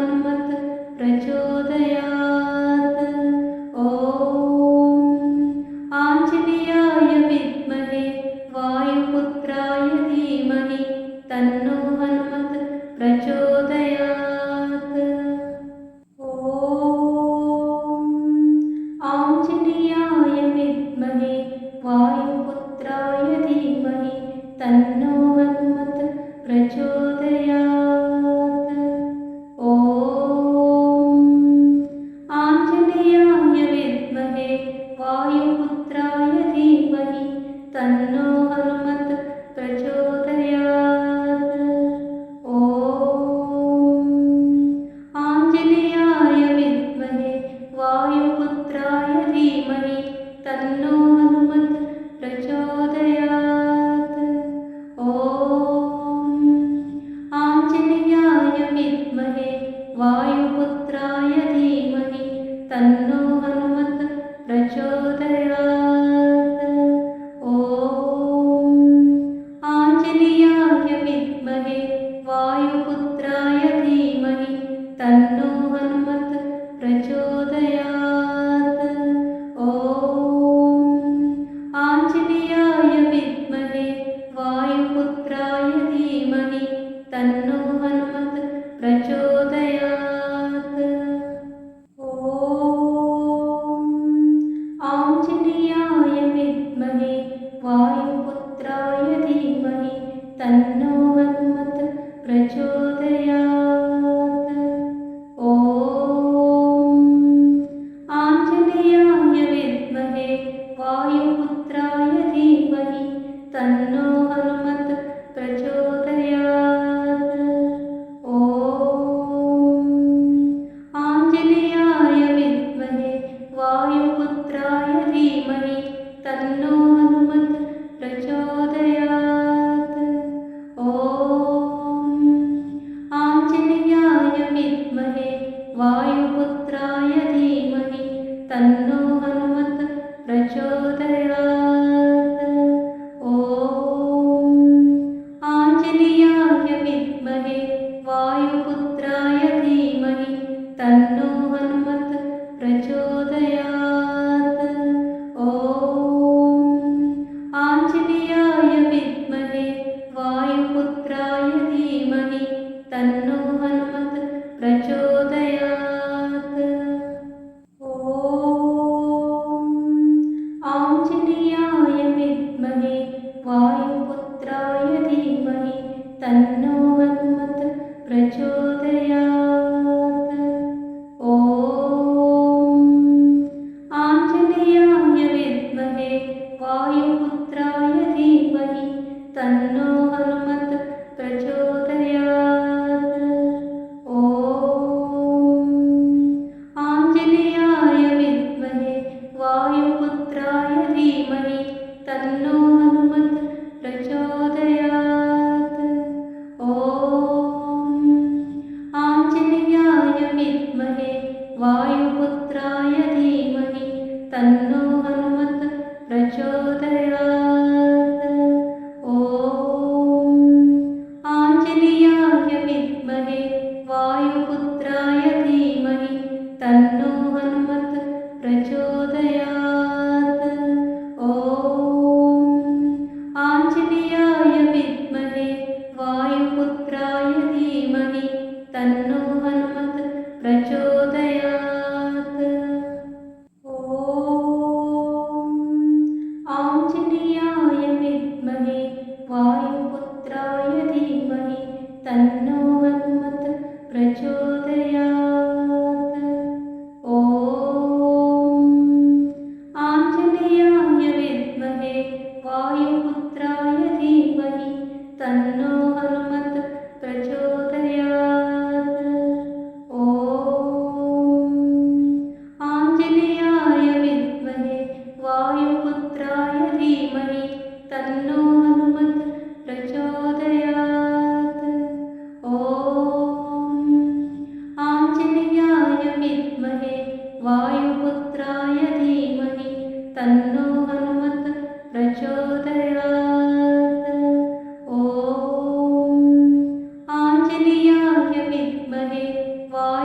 हनुमत् प्रचोदयात्। ॐ आञ्जनेयाय विद्महे वायुपुत्राय धीमहि तन्नो हनुमत् प्रचोदयात्। ॐ आञ्जनेयाय विद्महे वायुपुत्राय धीमहि तन्नो हनुमत् प्रचोदयात्। ॐ आञ्जनेयाय विद्महे वायुपुत्राय धीमहि तन्नो हनुमत् प्रचोदयात्। ॐ आञ्जनेयाय विद्महे वायुपुत्राय धीमहि तन्नो हनुमत् प्रचोदयात्। ॐ आञ्जनेयाय विद्महे वायुपुत्राय धीमहि तन्नो हनुमत् प्रचोदयात्। ॐ आञ्जनेयाय विद्महे वायुपुत्राय धीमहि तन्नो हनुमत् प्रचोदयात्। ॐ आञ्जनेयाय विद्महे वायुपुत्राय धीमहि तन्नो हनुमत् प्रचोदयात्। ॐ आञ्जनेयाय विद्महे वायुपुत्राय धीमहि तन्नो हनुमत् प्रचोदयात्। ॐ आञ्जनेयाय विद्महे वायुपुत्राय धीमहि तन्नो हनुमत् प्रचोदयात्। ॐ आञ्जनेयाय विद्महे वायुपुत्राय धीमहि तन्नो हनुमत् प्रचोदयात्। ॐ आञ्जनेयाय विद्महे वायुपुत्राय धीमहि तन्नो हनुमत् प्रचोदयात्। ॐ आञ्जनेयाय विद्महे वायुपुत्राय धीमहि तन्नो हनुमत् प्रचोदयात्। ॐ आञ्जनेयाय विद्महे वायुपुत्राय धीमहि तन्नो हनुमत् प्रचोदयात्। ॐ आञ्जनेयाय विद्महे वायुपुत्राय धीमहि तन्नो हनुमत् प्रचोदयात्। ॐ आञ्जनेयाय विद्महे वायुपुत्राय धीमहि तन्नो हनुमत् प्रचोदयात्। ॐ आञ्जनेयाय विद्महे वायुपुत्राय धीमहि तन्नो हनुमत् प्रचोदयात्। ॐ आञ्जनेयाय विद्महे वायुपुत्राय धीमहि तन्नो हनुमत् प्रचोदयात्। ॐ आञ्जनेयाय विद्महे वायुपुत्राय धीमहि तन्नो हनुमत् प्रचोदयात्। ॐ आञ्जनेयाय विद्महे वायुपुत्राय धीमहि तन्नो हनुमत् प्रचोदयात्। ॐ आञ्जनेयाय विद्महे वायुपुत्राय धीमहि तन्नो हनुमत् प्रचोदयात्। ॐ आञ्जनेयाय विद्महे वायुपुत्राय धीमहि तन्नो हनुमत् प्रचोदयात्। ॐ आञ्जनेयाय विद्महे वायुपुत्राय धीमहि तन्नो हनुमत् प्रचोदयात्। ॐ आञ्जनेयाय विद्महे वायुपुत्राय धीमहि तन्नो हनुमत् प्रचोदयात्। ॐ आञ्जनेयाय विद्महे वायुपुत्राय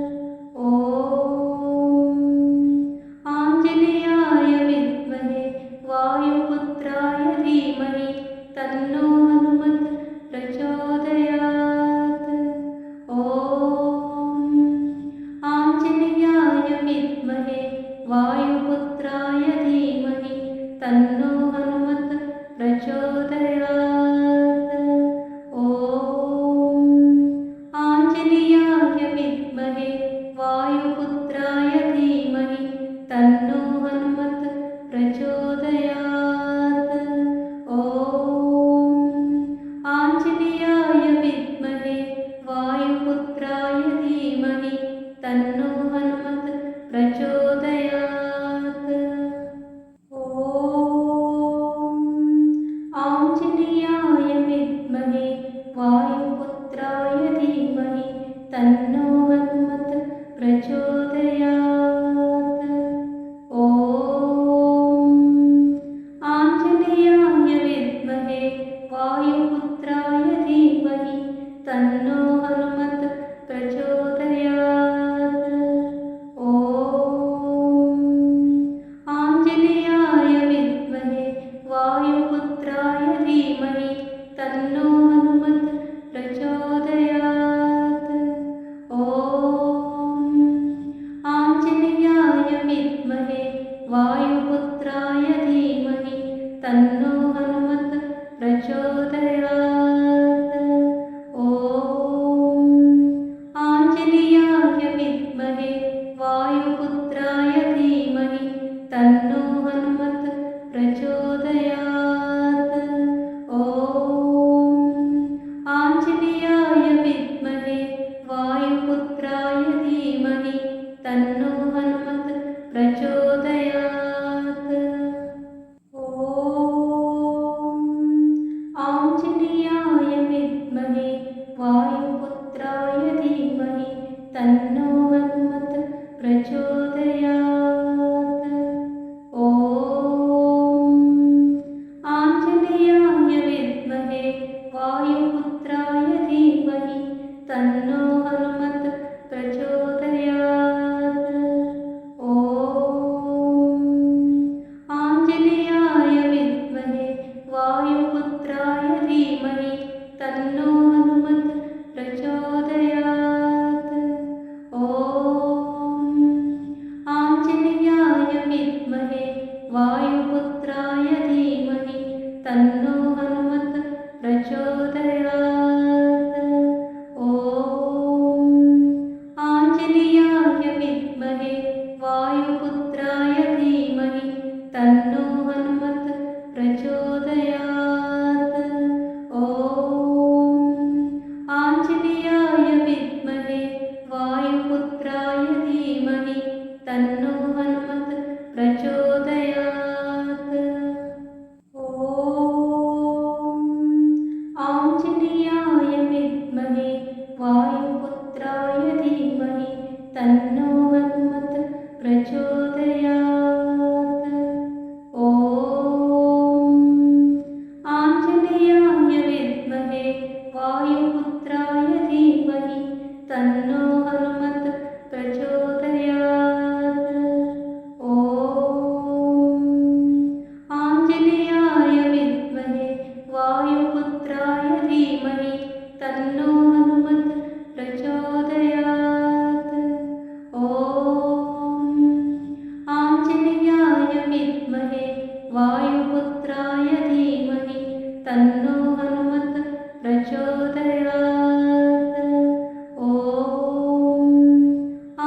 ॐ आञ्जनेयाय विद्महे वायुपुत्राय धीमहि तन्नो हनुमत् प्रचोदयात्। ॐ आञ्जनेयाय विद्महे वायुपुत्राय धीमहि तन्नो हनुमत् प्रचोदयात्। ॐ आञ्जनेयाय विद्महे वायुपुत्राय धीमहि तन्नो हनुमत् प्रचोदयात्। ॐ आञ्जनेयाय विद्महे वायुपुत्राय धीमहि तन्नो हनुमत् प्रचोदयात्। ॐ आञ्जनेयाय विद्महे वायुपुत्राय धीमहि तन्नो हनुमत् प्रचोदयात्। ॐ आञ्जनेयाय विद्महे वायुपुत्राय धीमहि तन्नो हनुमत् प्रचोदयात्। वायुपुत्राय धीमहि तन्नो हनुमत् प्रचोदयात्। ॐ आञ्जनेयाय विद्महे वायुपुत्राय धीमहि तन्नो हनुमत् प्रचोदयात्। ॐ आञ्जनेयाय विद्महे वायुपुत्राय धीमहि तन्नो हनुमत् प्रचोदयात्। ॐ आञ्जनेयाय विद्महे वायुपुत्राय धीमहि तन्नो हनुमत् प्रचोदयात्। ॐ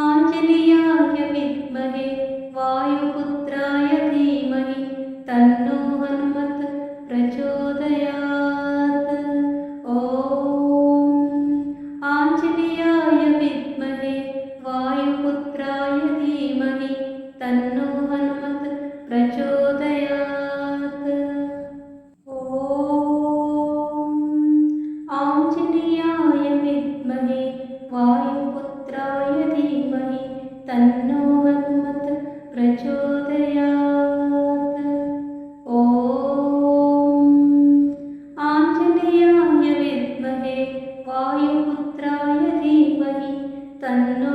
आञ्जनेयाय विद्महे वायुपुत्राय धीमहि तन्नो हनुमत् प्रचोदयात्। ॐ आञ्जनेयाय विद्महे वायुपुत्राय धीमहि तन्नो हनुमत् प्रचोदयात्। ॐ आञ्जनेयाय विद्महे वायुपुत्राय धीमहि तन्नो हनुमत् प्रचोदयात्। ॐ आञ्जनेयाय विद्महे वायुपुत्राय धीमहि तन्नो